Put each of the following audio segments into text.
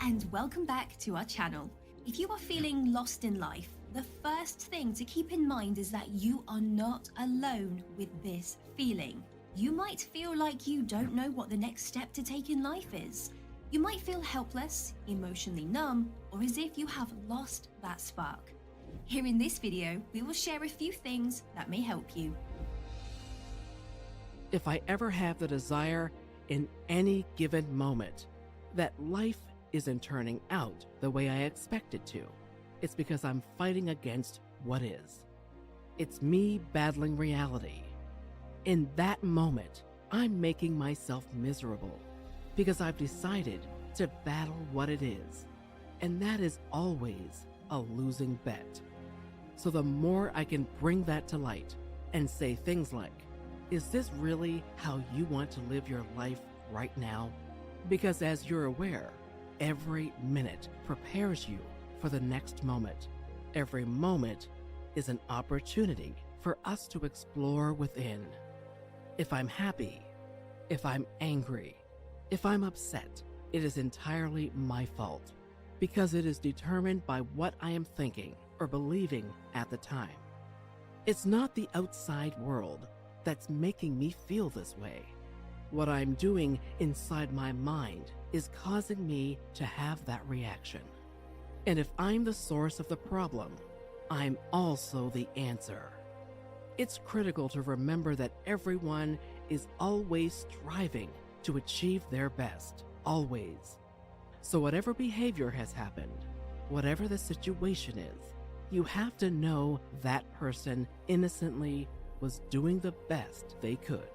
and welcome back to our channel. If you are feeling lost in life, the first thing to keep in mind is that you are not alone with this feeling. You might feel like you don't know what the next step to take in life is. You might feel helpless, emotionally numb, or as if you have lost that spark. Here in this video, we will share a few things that may help you. If I ever have the desire in any given moment that life isn't turning out the way I expect it to, it's because I'm fighting against what is. It's me battling reality. In that moment, I'm making myself miserable because I've decided to battle what it is, and that is always a losing bet. So the more I can bring that to light and say things like, is this really how you want to live your life right now? Because as you're aware, every minute prepares you for the next moment. Every moment is an opportunity for us to explore within. If I'm happy, if I'm angry, if I'm upset, it is entirely my fault because it is determined by what I am thinking or believing at the time. It's not the outside world that's making me feel this way. What I'm doing inside my mind is causing me to have that reaction. And if I'm the source of the problem, I'm also the answer. It's critical to remember that everyone is always striving to achieve their best, always. So whatever behavior has happened, whatever the situation is, you have to know that person innocently was doing the best they could,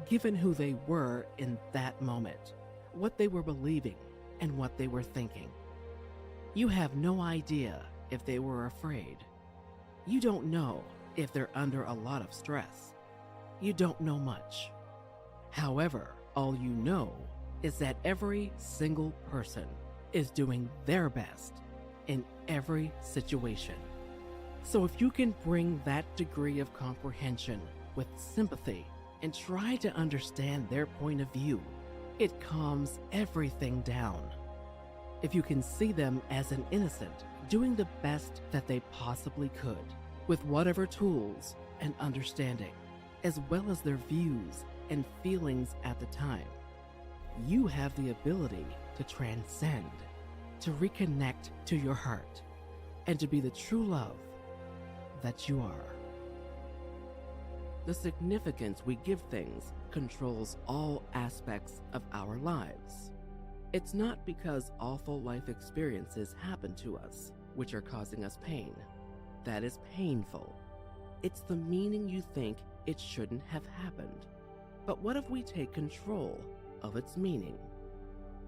given who they were in that moment, what they were believing, and what they were thinking. You have no idea if they were afraid. You don't know if they're under a lot of stress. You don't know much. However, all you know is that every single person is doing their best in every situation. So if you can bring that degree of comprehension with sympathy and try to understand their point of view, it calms everything down. If you can see them as an innocent doing the best that they possibly could with whatever tools and understanding, as well as their views and feelings at the time, you have the ability to transcend, to reconnect to your heart, and to be the true love that you are. The significance we give things controls all aspects of our lives. It's not because awful life experiences happen to us, which are causing us pain. That is painful. It's the meaning you think it shouldn't have happened. But what if we take control of its meaning?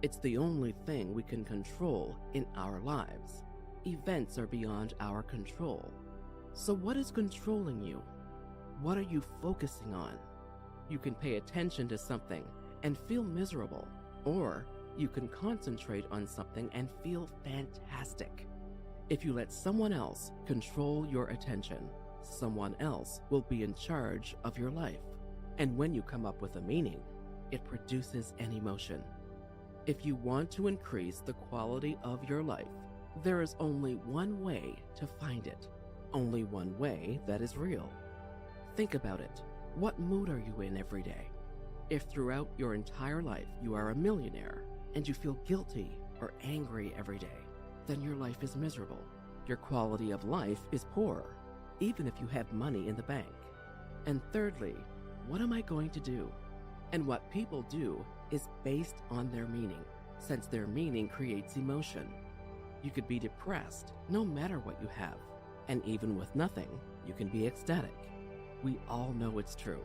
It's the only thing we can control in our lives. Events are beyond our control. So what is controlling you? What are you focusing on? You can pay attention to something and feel miserable, or you can concentrate on something and feel fantastic. If you let someone else control your attention, someone else will be in charge of your life. And when you come up with a meaning, it produces an emotion. If you want to increase the quality of your life, there is only one way to find it. Only one way that is real. Think about it. What mood are you in every day? If throughout your entire life you are a millionaire and you feel guilty or angry every day, then your life is miserable. Your quality of life is poor, even if you have money in the bank. And thirdly, what am I going to do? And what people do is based on their meaning, since their meaning creates emotion. You could be depressed no matter what you have. And even with nothing, you can be ecstatic. We all know it's true.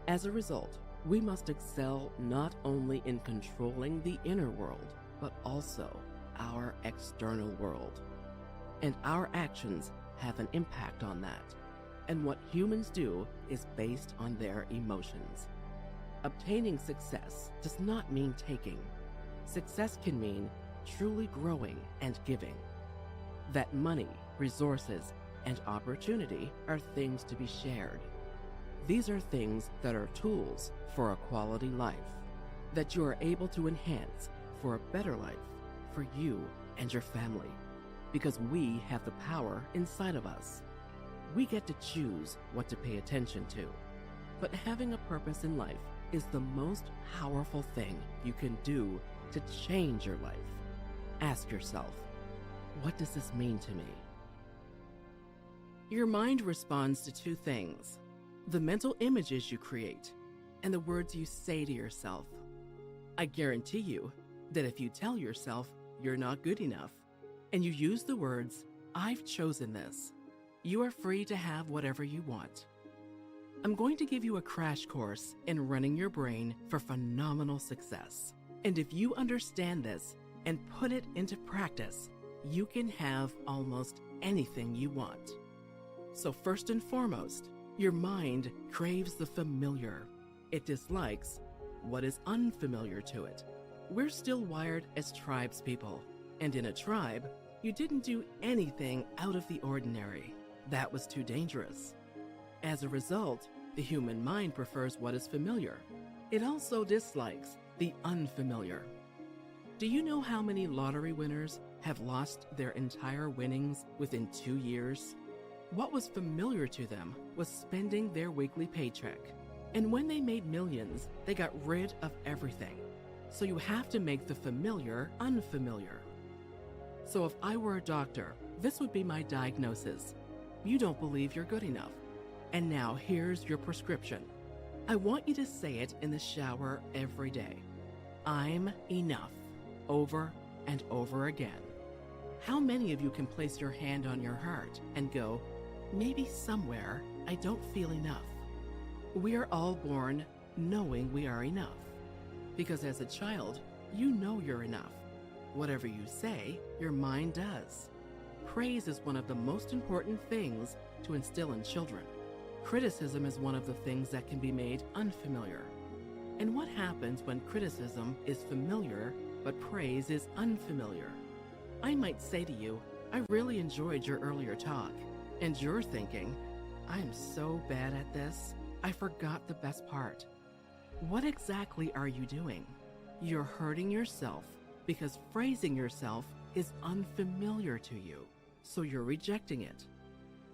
As a result, we must excel not only in controlling the inner world, but also our external world. And our actions have an impact on that. And what humans do is based on their emotions. Obtaining success does not mean taking. Success can mean truly growing and giving. That money, resources, and opportunity are things to be shared. These are things that are tools for a quality life, that you are able to enhance for a better life, for you and your family, because we have the power inside of us. We get to choose what to pay attention to. But having a purpose in life is the most powerful thing you can do to change your life. Ask yourself, what does this mean to me? Your mind responds to two things: the mental images you create and the words you say to yourself. I guarantee you that if you tell yourself you're not good enough and you use the words, I've chosen this, you are free to have whatever you want. I'm going to give you a crash course in running your brain for phenomenal success. And if you understand this and put it into practice, you can have almost anything you want. So first and foremost, your mind craves the familiar. It dislikes what is unfamiliar to it. We're still wired as tribespeople, and in a tribe, you didn't do anything out of the ordinary. That was too dangerous. As a result, the human mind prefers what is familiar. It also dislikes the unfamiliar. Do you know how many lottery winners have lost their entire winnings within 2 years? What was familiar to them was spending their weekly paycheck. And when they made millions, they got rid of everything. So you have to make the familiar unfamiliar. So if I were a doctor, this would be my diagnosis. You don't believe you're good enough. And now here's your prescription. I want you to say it in the shower every day. I'm enough, over and over again. How many of you can place your hand on your heart and go, maybe somewhere I don't feel enough? We are all born knowing we are enough. Because as a child, you know you're enough. Whatever you say, your mind does. Praise is one of the most important things to instill in children. Criticism is one of the things that can be made unfamiliar. And what happens when criticism is familiar, but praise is unfamiliar? I might say to you, I really enjoyed your earlier talk. And you're thinking, I'm so bad at this, I forgot the best part. What exactly are you doing? You're hurting yourself because phrasing yourself is unfamiliar to you, so you're rejecting it.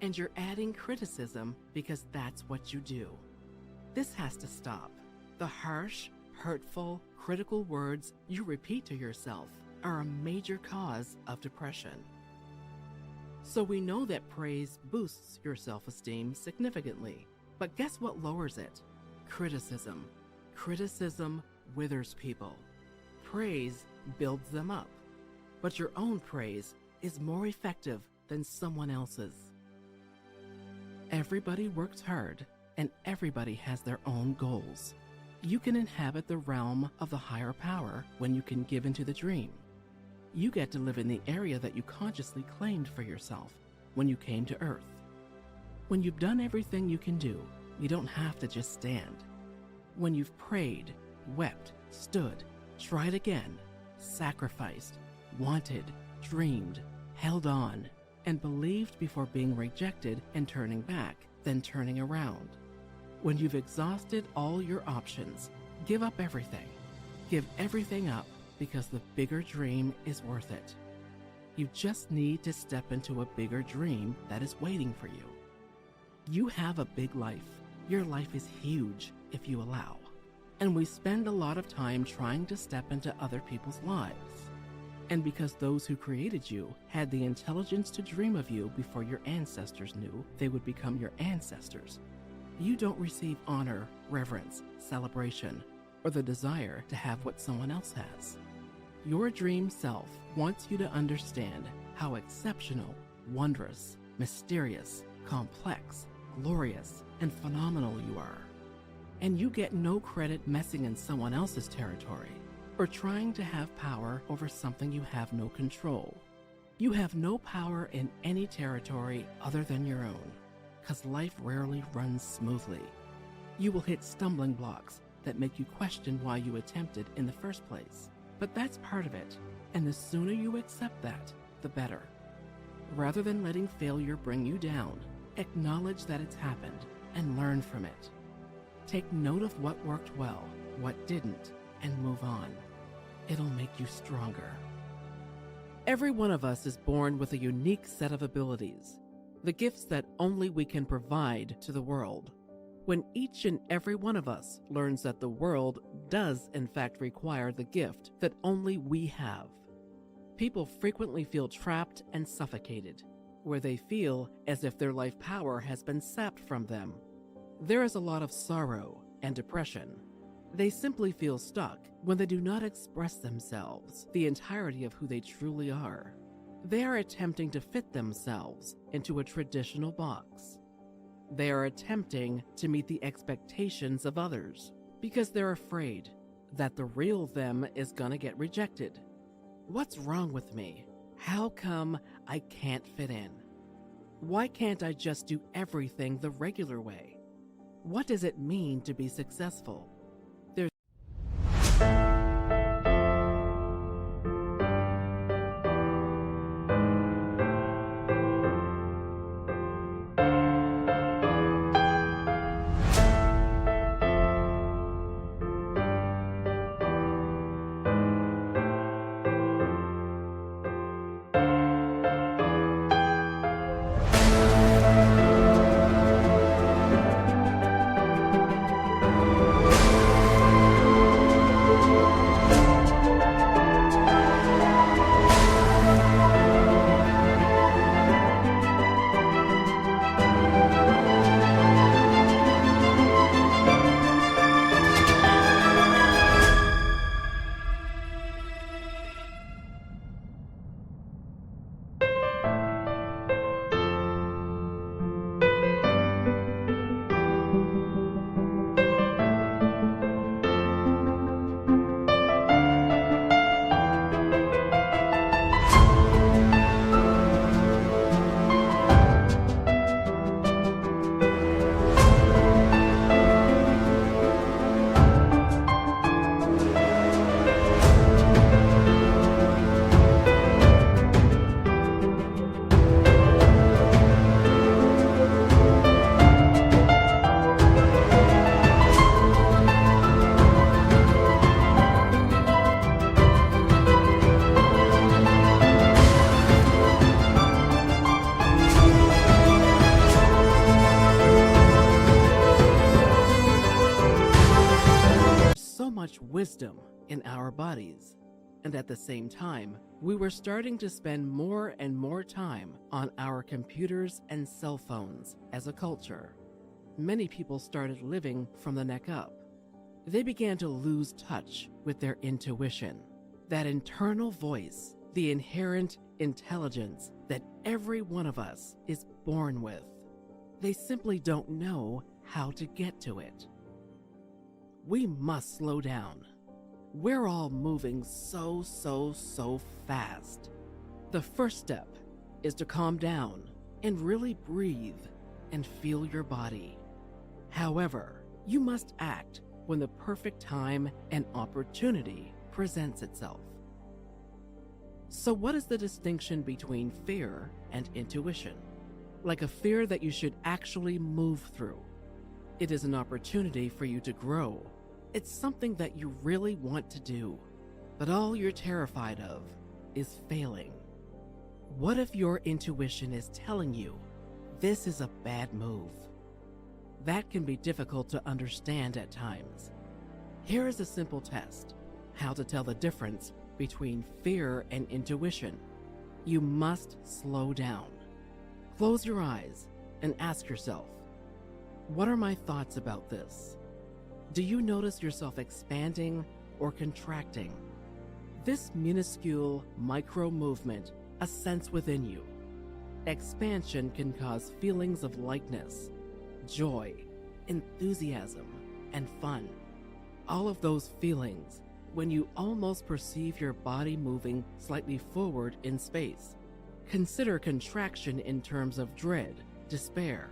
And you're adding criticism because that's what you do. This has to stop. The harsh, hurtful, critical words you repeat to yourself are a major cause of depression. So we know that praise boosts your self-esteem significantly. But guess what lowers it? Criticism. Criticism withers people. Praise builds them up. But your own praise is more effective than someone else's. Everybody works hard, and everybody has their own goals. You can inhabit the realm of the higher power when you can give into the dream. You get to live in the area that you consciously claimed for yourself when you came to Earth. When you've done everything you can do, you don't have to just stand. When you've prayed, wept, stood, tried again, sacrificed, wanted, dreamed, held on, and believed before being rejected and turning back, then turning around. When you've exhausted all your options, give up everything. Give everything up because the bigger dream is worth it. You just need to step into a bigger dream that is waiting for you. You have a big life. Your life is huge if you allow. And we spend a lot of time trying to step into other people's lives. And because those who created you had the intelligence to dream of you before your ancestors knew they would become your ancestors, you don't receive honor, reverence, celebration, or the desire to have what someone else has. Your dream self wants you to understand how exceptional, wondrous, mysterious, complex, glorious, and phenomenal you are. And you get no credit messing in someone else's territory or trying to have power over something you have no control. You have no power in any territory other than your own, because life rarely runs smoothly. You will hit stumbling blocks that make you question why you attempted in the first place. But that's part of it, and the sooner you accept that, the better. Rather than letting failure bring you down, acknowledge that it's happened and learn from it. Take note of what worked well, what didn't, and move on. It'll make you stronger. Every one of us is born with a unique set of abilities, the gifts that only we can provide to the world. When each and every one of us learns that the world does in fact require the gift that only we have, people frequently feel trapped and suffocated, where they feel as if their life power has been sapped from them. There is a lot of sorrow and depression. They simply feel stuck when they do not express themselves, the entirety of who they truly are. They are attempting to fit themselves into a traditional box. They are attempting to meet the expectations of others because they're afraid that the real them is gonna get rejected. What's wrong with me? How come I can't fit in? Why can't I just do everything the regular way? What does it mean to be successful? Much wisdom in our bodies, and at the same time, we were starting to spend more and more time on our computers and cell phones as a culture. Many people started living from the neck up. They began to lose touch with their intuition, that internal voice, the inherent intelligence that every one of us is born with. They simply don't know how to get to it. We must slow down. We're all moving so fast. The first step is to calm down and really breathe and feel your body. However, you must act when the perfect time and opportunity presents itself. So what is the distinction between fear and intuition? Like a fear that you should actually move through. It is an opportunity for you to grow. It's something that you really want to do, but all you're terrified of is failing. What if your intuition is telling you this is a bad move? That can be difficult to understand at times. Here is a simple test, how to tell the difference between fear and intuition. You must slow down. Close your eyes and ask yourself, what are my thoughts about this? Do you notice yourself expanding or contracting? This minuscule micro movement, a sense within you. Expansion can cause feelings of lightness, joy, enthusiasm, and fun. All of those feelings when you almost perceive your body moving slightly forward in space. Consider contraction in terms of dread, despair.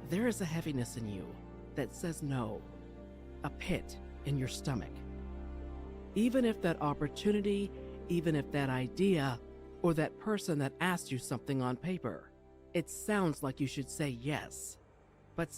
There is a heaviness in you that says no, a pit in your stomach. Even if that opportunity, even if that idea, or that person that asked you something on paper, it sounds like you should say yes, but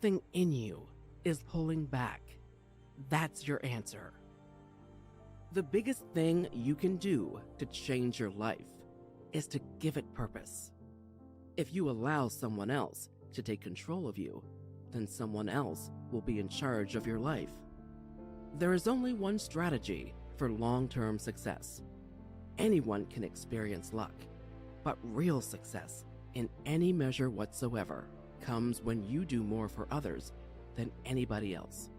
Something in you is pulling back. That's your answer. The biggest thing you can do to change your life is to give it purpose. If you allow someone else to take control of you, then someone else will be in charge of your life. There is only one strategy for long-term success. Anyone can experience luck, but real success in any measure whatsoever comes when you do more for others than anybody else.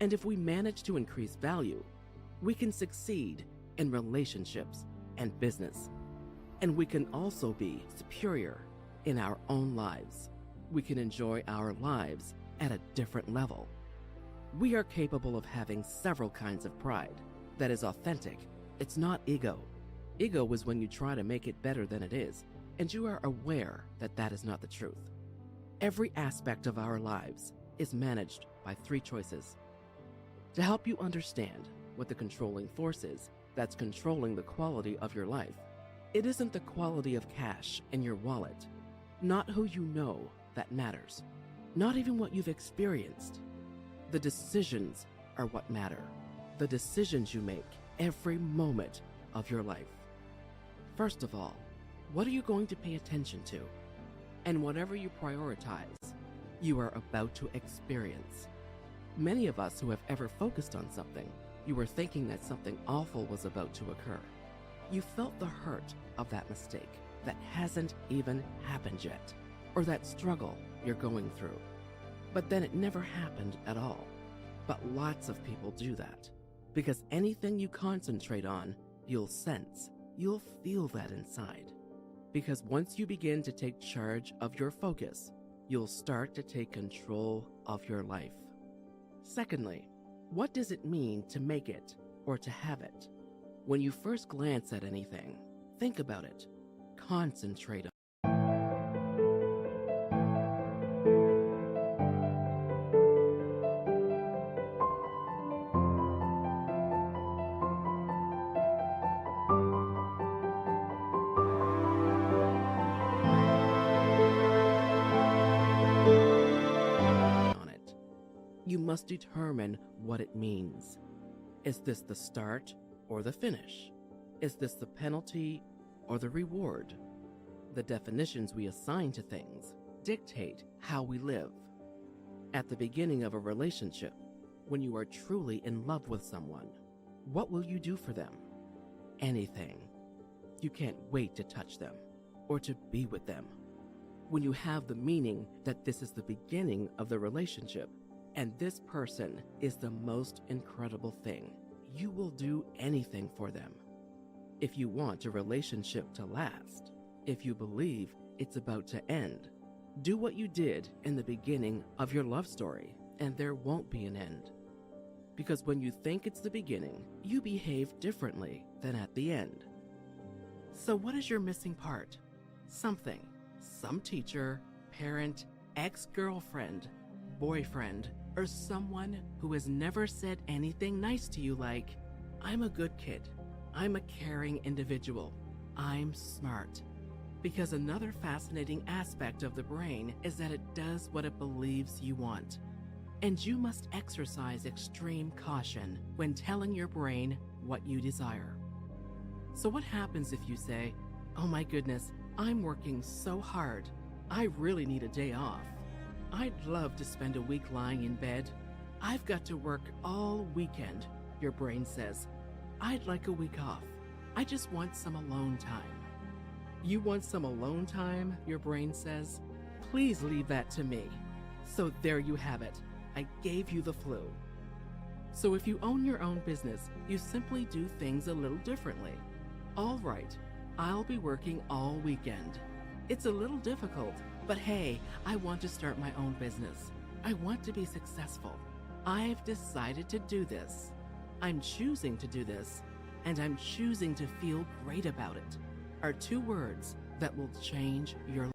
And if we manage to increase value, we can succeed in relationships and business. And we can also be superior in our own lives. We can enjoy our lives at a different level. We are capable of having several kinds of pride that is authentic. It's not ego. Ego is when you try to make it better than it is, and you are aware that that is not the truth. Every aspect of our lives is managed by 3 choices. To help you understand what the controlling force is that's controlling the quality of your life, it isn't the quality of cash in your wallet, not who you know that matters, not even what you've experienced. The decisions are what matter, the decisions you make every moment of your life. First of all, what are you going to pay attention to? And whatever you prioritize, you are about to experience. Many of us who have ever focused on something, you were thinking that something awful was about to occur. You felt the hurt of that mistake that hasn't even happened yet, or that struggle you're going through. But then it never happened at all. But lots of people do that, because anything you concentrate on, you'll sense, you'll feel that inside. Because once you begin to take charge of your focus, you'll start to take control of your life. Secondly, what does it mean to make it or to have it? When you first glance at anything, think about it. Concentrate on it. You must determine what it means. Is this the start or the finish? Is this the penalty or the reward? The definitions we assign to things dictate how we live. At the beginning of a relationship, when you are truly in love with someone, what will you do for them? Anything. You can't wait to touch them or to be with them. When you have the meaning that this is the beginning of the relationship and this person is the most incredible thing, you will do anything for them. If you want a relationship to last, if you believe it's about to end, do what you did in the beginning of your love story, and there won't be an end. Because when you think it's the beginning, you behave differently than at the end. So what is your missing part? Something. Some teacher, parent, ex-girlfriend, boyfriend, or someone who has never said anything nice to you like, I'm a good kid, I'm a caring individual, I'm smart. Because another fascinating aspect of the brain is that it does what it believes you want. And you must exercise extreme caution when telling your brain what you desire. So what happens if you say, oh my goodness, I'm working so hard, I really need a day off. I'd love to spend a week lying in bed. I've got to work all weekend, your brain says. I'd like a week off. I just want some alone time. You want some alone time, your brain says? Please leave that to me. So there you have it. I gave you the flu. So if you own your own business, you simply do things a little differently. All right, I'll be working all weekend. It's a little difficult, but hey, I want to start my own business. I want to be successful. I've decided to do this. I'm choosing to do this, and I'm choosing to feel great about it, are 2 words that will change your life.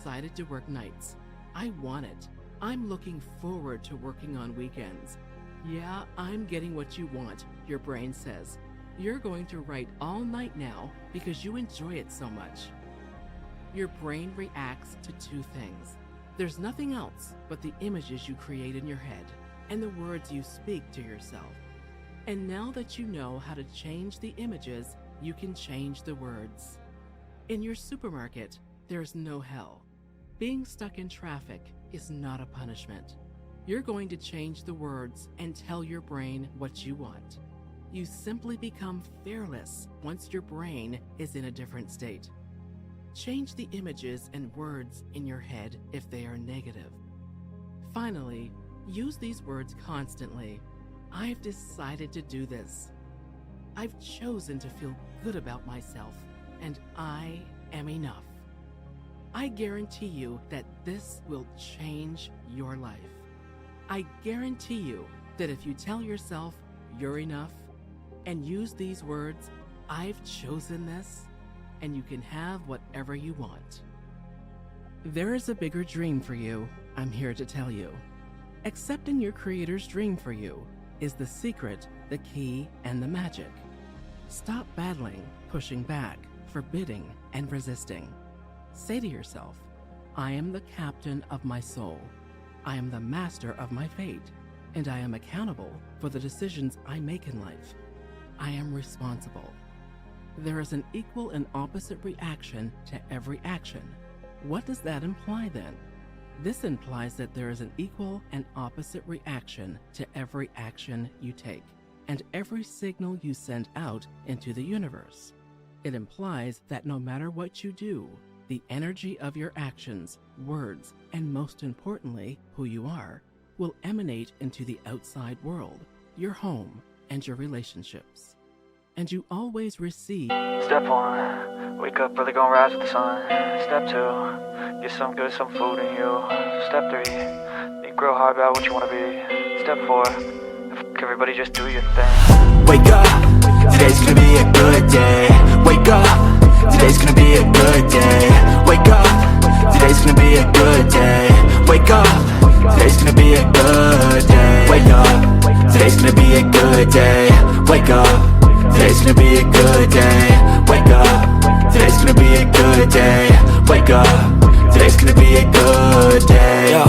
decided to work nights. I want it. I'm looking forward to working on weekends. Yeah, I'm getting what you want, your brain says. You're going to write all night now because you enjoy it so much. Your brain reacts to two things. There's nothing else but the images you create in your head and the words you speak to yourself. And now that you know how to change the images, you can change the words. In your supermarket, there's no hell. Being stuck in traffic is not a punishment. You're going to change the words and tell your brain what you want. You simply become fearless once your brain is in a different state. Change the images and words in your head if they are negative. Finally, use these words constantly. I've decided to do this. I've chosen to feel good about myself, and I am enough. I guarantee you that this will change your life. I guarantee you that if you tell yourself you're enough and use these words, I've chosen this, and you can have whatever you want. There is a bigger dream for you, I'm here to tell you. Accepting your Creator's dream for you is the secret, the key, and the magic. Stop battling, pushing back, forbidding, and resisting. Say to yourself, I am the captain of my soul. I am the master of my fate, and I am accountable for the decisions I make in life. I am responsible. There is an equal and opposite reaction to every action. What does that imply then? This implies that there is an equal and opposite reaction to every action you take, and every signal you send out into the universe. It implies that no matter what you do, the energy of your actions, words, and most importantly, who you are, will emanate into the outside world, your home, and your relationships. And you always receive. Step 1, wake up early, gonna rise with the sun. Step 2, get some good, some food in you. Step 3, think real hard about what you wanna be. Step 4, everybody just do your thing. Wake up, today's gonna be a good day. Wake up, today's gonna be a good day. Wake up, today's gonna be a good day. Wake up, today's gonna be a good day. Wake up, today's gonna be a good day. Wake up, today's gonna be a good day. Wake up, today's gonna be a good day. Wake up, today's gonna be a good day. Yo,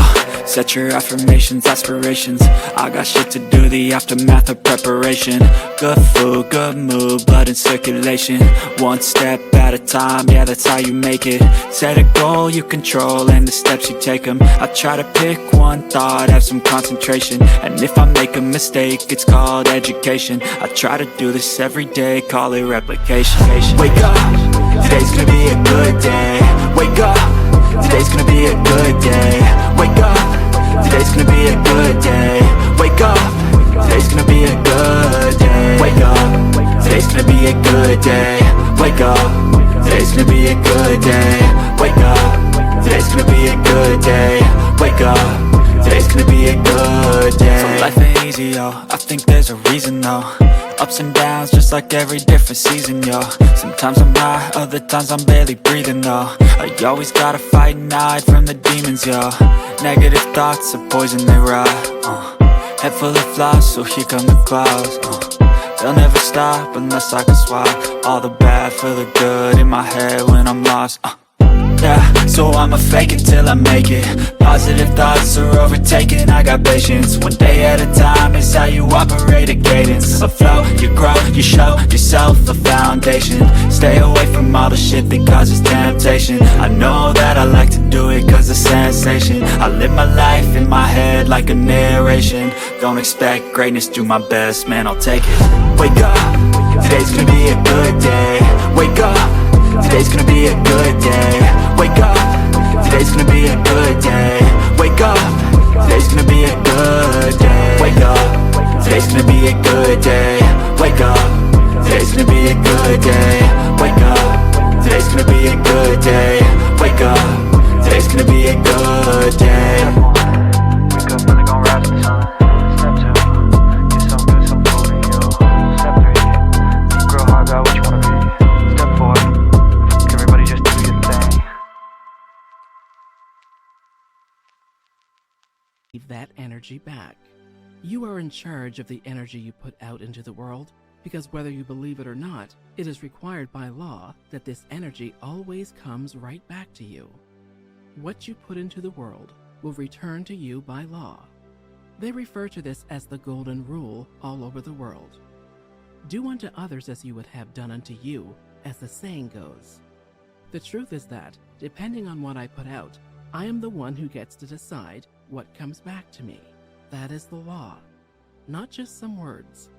set your affirmations, aspirations. I got shit to do, the aftermath of preparation. Good food, good mood, blood in circulation. One step at a time, yeah, that's how you make it. Set a goal you control and the steps you take them. I try to pick one thought, have some concentration. And if I make a mistake, it's called education. I try to do this every day, call it replication. Wake up, today's gonna be a good day. Wake up, today's gonna be a good day. Wake up, today's gonna be a good day. Wake up, today's gonna be a good day. Wake up, today's gonna be a good day. Wake up, today's gonna be a good day. Wake up, today's gonna be a good day. Wake up, today's gonna be a good day. So life ain't easy, yo, I think there's a reason though. Ups and downs, just like every different season, yo. Sometimes I'm high, other times I'm barely breathing, though. I always gotta fight and hide from the demons, yo. Negative thoughts are poison, they rot. Head full of flies, so here come the clouds. They'll never stop unless I can swap all the bad for the good in my head when I'm lost. Yeah, so I'ma fake it till I make it. Positive thoughts are overtaken, I got patience. One day at a time is how you operate a cadence. A flow, you grow, you show yourself a foundation. Stay away from all the shit that causes temptation. I know that I like to do it cause it's sensation. I live my life in my head like a narration. Don't expect greatness, do my best, man, I'll take it. Wake up, today's gonna be a good day. Wake up, today's gonna be a good day. Wake up, today's gonna be a good day. Wake up, today's gonna be a good day. Wake up, today's gonna be a good day. Wake up, today's gonna be a good day. Wake up, today's gonna be a good day. Wake up, today's gonna be a good day. Wake up early, gonna rise with the sun. Step 2, get some good, some food in you. Step 3, think real hard about what you wanna be. Step 4, everybody just do your thing. that energy back. You are in charge of the energy you put out into the world, because whether you believe it or not, it is required by law that this energy always comes right back to you. What you put into the world will return to you by law. They refer to this as the golden rule all over the world. Do unto others as you would have done unto you, as the saying goes. The truth is that, depending on what I put out, I am the one who gets to decide what comes back to me. That is the law, not just some words.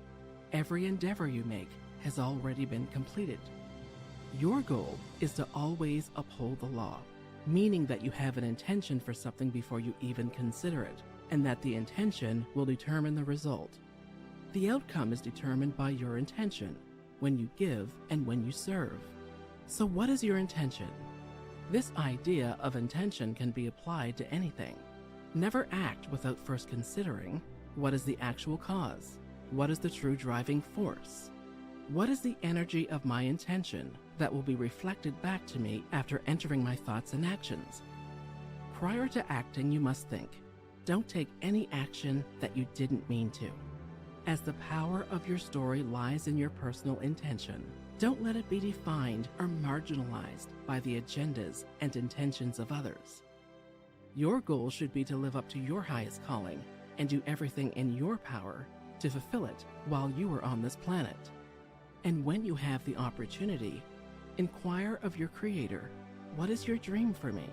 Every endeavor you make has already been completed. Your goal is to always uphold the law, meaning that you have an intention for something before you even consider it, and that the intention will determine the result. The outcome is determined by your intention, when you give and when you serve. So what is your intention? This idea of intention can be applied to anything. Never act without first considering, what is the actual cause? What is the true driving force? What is the energy of my intention that will be reflected back to me after entering my thoughts and actions? Prior to acting, you must think. Don't take any action that you didn't mean to. As the power of your story lies in your personal intention, don't let it be defined or marginalized by the agendas and intentions of others. Your goal should be to live up to your highest calling and do everything in your power to fulfill it while you are on this planet. And when you have the opportunity, inquire of your Creator, what is your dream for me?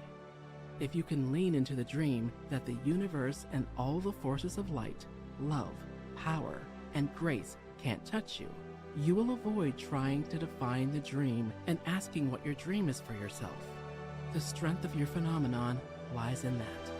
If you can lean into the dream that the universe and all the forces of light, love, power, and grace can't touch you, you will avoid trying to define the dream and asking what your dream is for yourself. The strength of your phenomenon lies in that.